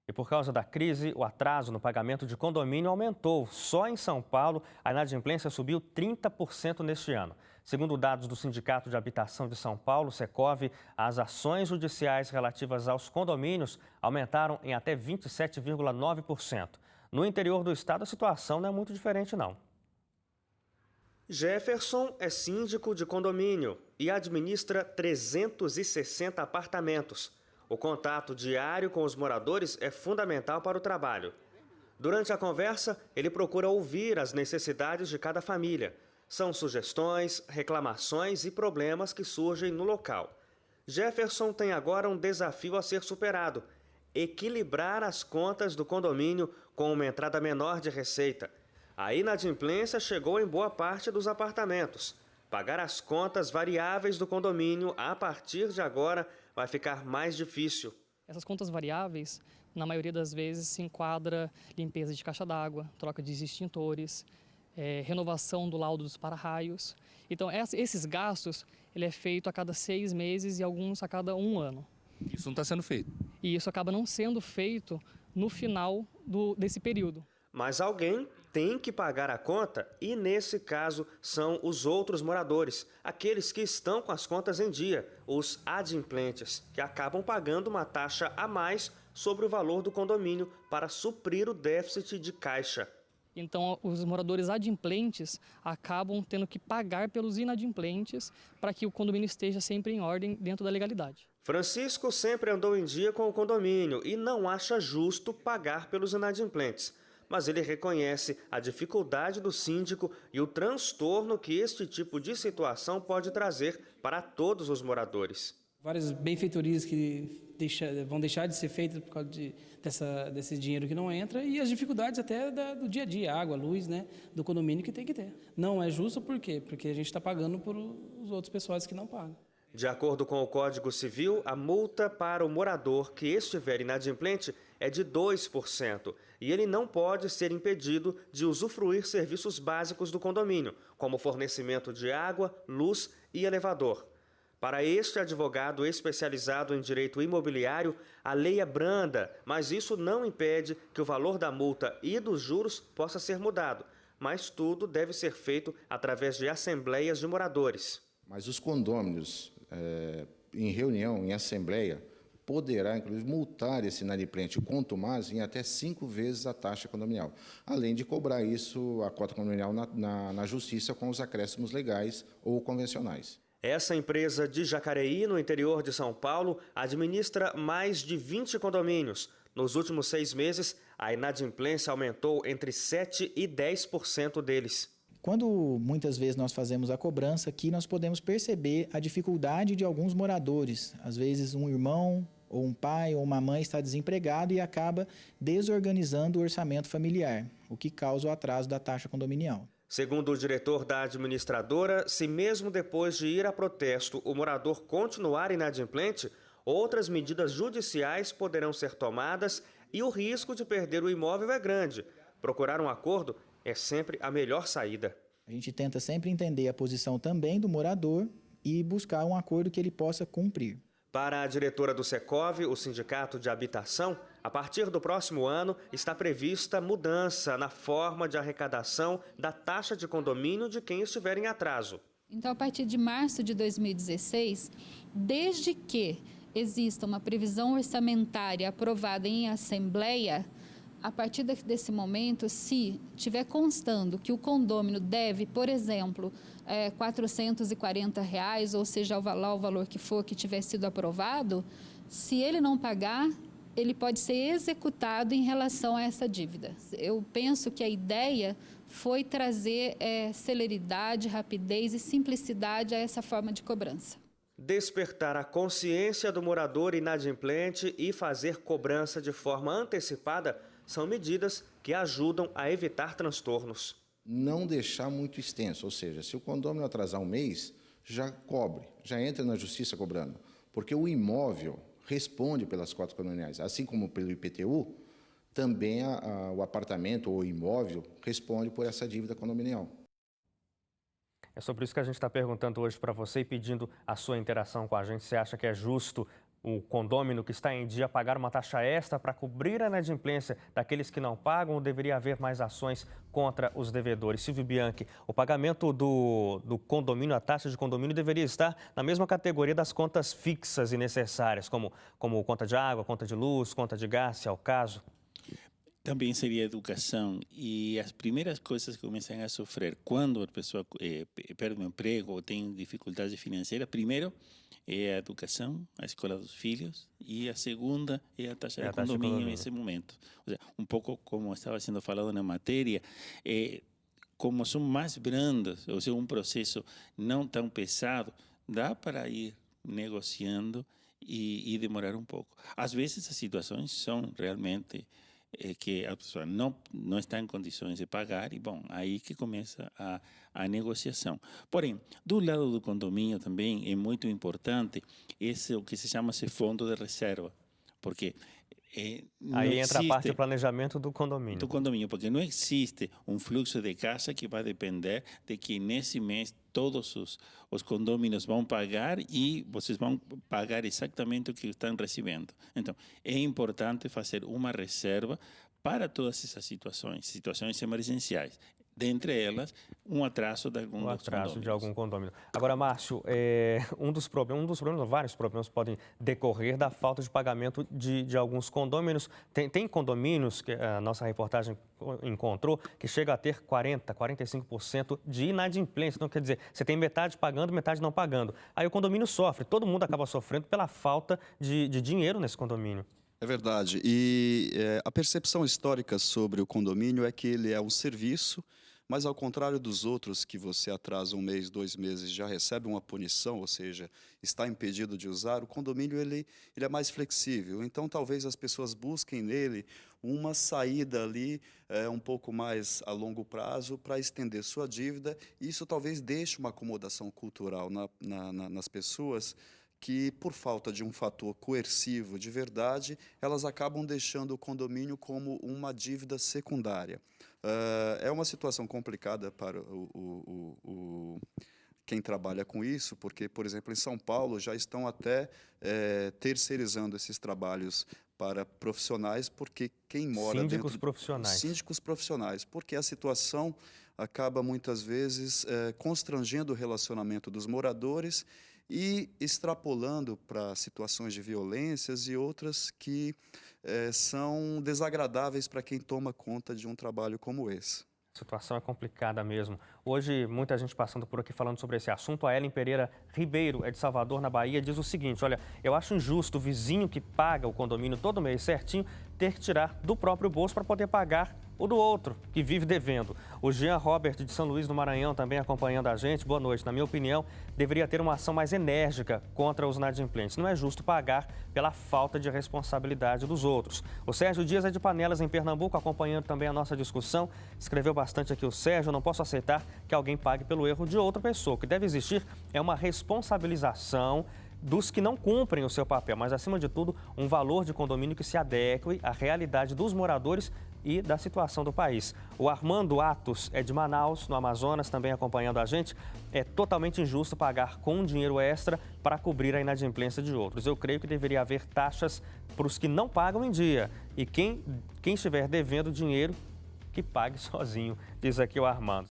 E por causa da crise, o atraso no pagamento de condomínio aumentou. Só em São Paulo, a inadimplência subiu 30% neste ano. Segundo dados do Sindicato de Habitação de São Paulo, Secov, as ações judiciais relativas aos condomínios aumentaram em até 27,9%. No interior do estado, a situação não é muito diferente, não. Jefferson é síndico de condomínio e administra 360 apartamentos. O contato diário com os moradores é fundamental para o trabalho. Durante a conversa, ele procura ouvir as necessidades de cada família. São sugestões, reclamações e problemas que surgem no local. Jefferson tem agora um desafio a ser superado: equilibrar as contas do condomínio com uma entrada menor de receita. A inadimplência chegou em boa parte dos apartamentos. Pagar as contas variáveis do condomínio a partir de agora vai ficar mais difícil. Essas contas variáveis, na maioria das vezes, se enquadra limpeza de caixa d'água, troca de extintores, renovação do laudo dos para-raios. Então, esses gastos, ele é feito a cada 6 meses e alguns a cada 1 ano. Isso não está sendo feito? E isso acaba não sendo feito no final desse período. Mas alguém tem que pagar a conta e, nesse caso, são os outros moradores, aqueles que estão com as contas em dia, os adimplentes, que acabam pagando uma taxa a mais sobre o valor do condomínio para suprir o déficit de caixa. Então, os moradores adimplentes acabam tendo que pagar pelos inadimplentes para que o condomínio esteja sempre em ordem dentro da legalidade. Francisco sempre andou em dia com o condomínio e não acha justo pagar pelos inadimplentes. Mas ele reconhece a dificuldade do síndico e o transtorno que este tipo de situação pode trazer para todos os moradores. Várias benfeitorias que vão deixar de ser feitas por causa desse dinheiro que não entra e as dificuldades até do dia a dia, água, luz, né, do condomínio que tem que ter. Não é justo por quê? Porque a gente está pagando por os outros pessoas que não pagam. De acordo com o Código Civil, a multa para o morador que estiver inadimplente é de 2% e ele não pode ser impedido de usufruir serviços básicos do condomínio, como fornecimento de água, luz e elevador. Para este advogado especializado em direito imobiliário, a lei é branda, mas isso não impede que o valor da multa e dos juros possa ser mudado. Mas tudo deve ser feito através de assembleias de moradores. Mas os condôminos, em reunião, em assembleia, poderá, inclusive, multar esse inadimplente, quanto mais, em até 5 vezes a taxa condominial, além de cobrar isso, a cota condominial, na justiça com os acréscimos legais ou convencionais. Essa empresa de Jacareí, no interior de São Paulo, administra mais de 20 condomínios. Nos últimos 6 meses, a inadimplência aumentou entre 7% e 10% deles. Quando muitas vezes nós fazemos a cobrança aqui, nós podemos perceber a dificuldade de alguns moradores. Às vezes um irmão, ou um pai, ou uma mãe está desempregado e acaba desorganizando o orçamento familiar, o que causa o atraso da taxa condominial. Segundo o diretor da administradora, se mesmo depois de ir a protesto o morador continuar inadimplente, outras medidas judiciais poderão ser tomadas e o risco de perder o imóvel é grande. Procurar um acordo é sempre a melhor saída. A gente tenta sempre entender a posição também do morador e buscar um acordo que ele possa cumprir. Para a diretora do Secov, o Sindicato de Habitação, a partir do próximo ano está prevista mudança na forma de arrecadação da taxa de condomínio de quem estiver em atraso. Então, a partir de março de 2016, desde que exista uma previsão orçamentária aprovada em assembleia, a partir desse momento, se tiver constando que o condômino deve, por exemplo, R$440, ou seja, o valor que for que tiver sido aprovado, se ele não pagar, ele pode ser executado em relação a essa dívida. Eu penso que a ideia foi trazer celeridade, rapidez e simplicidade a essa forma de cobrança. Despertar a consciência do morador inadimplente e fazer cobrança de forma antecipada são medidas que ajudam a evitar transtornos. Não deixar muito extenso, ou seja, se o condômino atrasar 1 mês, já cobre, já entra na justiça cobrando, porque o imóvel responde pelas cotas condominiais, assim como pelo IPTU, também o apartamento ou imóvel responde por essa dívida condominial. É sobre isso que a gente está perguntando hoje para você e pedindo a sua interação com a gente. Você acha que é justo o condômino que está em dia pagar uma taxa extra para cobrir a inadimplência daqueles que não pagam, ou deveria haver mais ações contra os devedores? Silvio Bianchi, o pagamento do condomínio, a taxa de condomínio, deveria estar na mesma categoria das contas fixas e necessárias, como conta de água, conta de luz, conta de gás, se é o caso? Também seria educação, e as primeiras coisas que começam a sofrer quando a pessoa perde o emprego ou tem dificuldade financeira, primeiro é a educação, a escola dos filhos, e a segunda é a taxa de condomínio nesse momento. Ou seja, um pouco como estava sendo falado na matéria, como são mais brandas, ou seja, um processo não tão pesado, dá para ir negociando e demorar um pouco. Às vezes as situações são realmente que a pessoa não está em condições de pagar e, bom, aí que começa a negociação. Porém, do lado do condomínio também é muito importante o que se chama esse fundo de reserva, porque aí entra a parte do planejamento do condomínio. Do condomínio, porque não existe um fluxo de caixa que vai depender de que nesse mês todos os condôminos vão pagar e vocês vão pagar exatamente o que estão recebendo. Então, é importante fazer uma reserva para todas essas situações emergenciais. Dentre elas, um atraso de algum de algum condômino. Agora, Márcio, vários problemas podem decorrer da falta de pagamento de alguns condôminos. Tem condomínios que a nossa reportagem encontrou que chega a ter 40%, 45% de inadimplência. Então, quer dizer, você tem metade pagando, metade não pagando. Aí o condomínio sofre, todo mundo acaba sofrendo pela falta de dinheiro nesse condomínio. É verdade. E a percepção histórica sobre o condomínio é que ele é um serviço, mas ao contrário dos outros, que você atrasa 1 mês, 2 meses, já recebe uma punição, ou seja, está impedido de usar, o condomínio ele é mais flexível. Então, talvez as pessoas busquem nele uma saída ali um pouco mais a longo prazo para estender sua dívida. Isso talvez deixe uma acomodação cultural nas pessoas, que, por falta de um fator coercivo de verdade, elas acabam deixando o condomínio como uma dívida secundária. É uma situação complicada para quem trabalha com isso, porque, por exemplo, em São Paulo já estão até terceirizando esses trabalhos para profissionais, porque quem mora síndicos profissionais, porque a situação acaba muitas vezes constrangendo o relacionamento dos moradores e extrapolando para situações de violências e outras que são desagradáveis para quem toma conta de um trabalho como esse. A situação é complicada mesmo. Hoje, muita gente passando por aqui falando sobre esse assunto. A Ellen Pereira Ribeiro, é de Salvador, na Bahia, diz o seguinte: olha, eu acho injusto o vizinho que paga o condomínio todo mês certinho ter que tirar do próprio bolso para poder pagar o do outro, que vive devendo. O Jean Robert, de São Luís do Maranhão, também acompanhando a gente. Boa noite. Na minha opinião, deveria ter uma ação mais enérgica contra os inadimplentes. Não é justo pagar pela falta de responsabilidade dos outros. O Sérgio Dias é de Panelas, em Pernambuco, acompanhando também a nossa discussão. Escreveu bastante aqui o Sérgio: eu não posso aceitar que alguém pague pelo erro de outra pessoa. O que deve existir é uma responsabilização dos que não cumprem o seu papel, mas, acima de tudo, um valor de condomínio que se adeque à realidade dos moradores e da situação do país. O Armando Atos é de Manaus, no Amazonas, também acompanhando a gente. É totalmente injusto pagar com dinheiro extra para cobrir a inadimplência de outros. Eu creio que deveria haver taxas para os que não pagam em dia. E quem estiver devendo dinheiro, que pague sozinho, diz aqui o Armando.